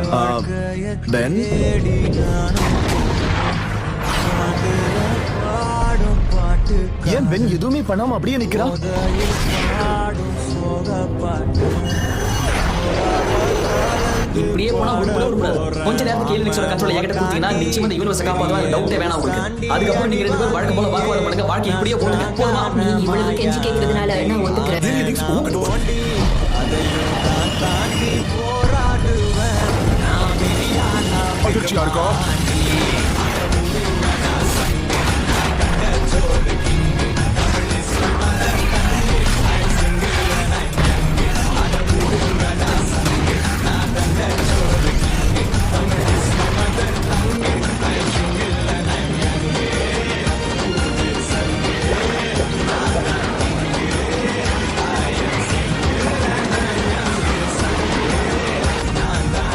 Pen, ஏன் pen எதுவுமே பண்ணாம அப்படியே நிக்கிறான்? இப்படியே போனா உருப்படாது. கொஞ்ச நேரத்துக்கு கேள்விக்ஸோட கண்ட்ரோல் என்கிட்ட கொடுத்தீங்கன்னா நிச்சயமா இந்த யூனிவர்ஸ் காப்பாத்துவா. டவுட்டே வேணாம் உங்களுக்கு. அதுக்கப்புறம் நீங்க 2 பேரும் வழக்கம் போல வாக்குவாதம் பண்ணுங்க. வாழ்க்கை இப்படியே போடுங்க. போதுமா? நீ இவ்வளவு கெஞ்சி கேட்கறதுனால நான் ஒத்துக்கிறேன். அதிர்ச்சியா இருக்கா?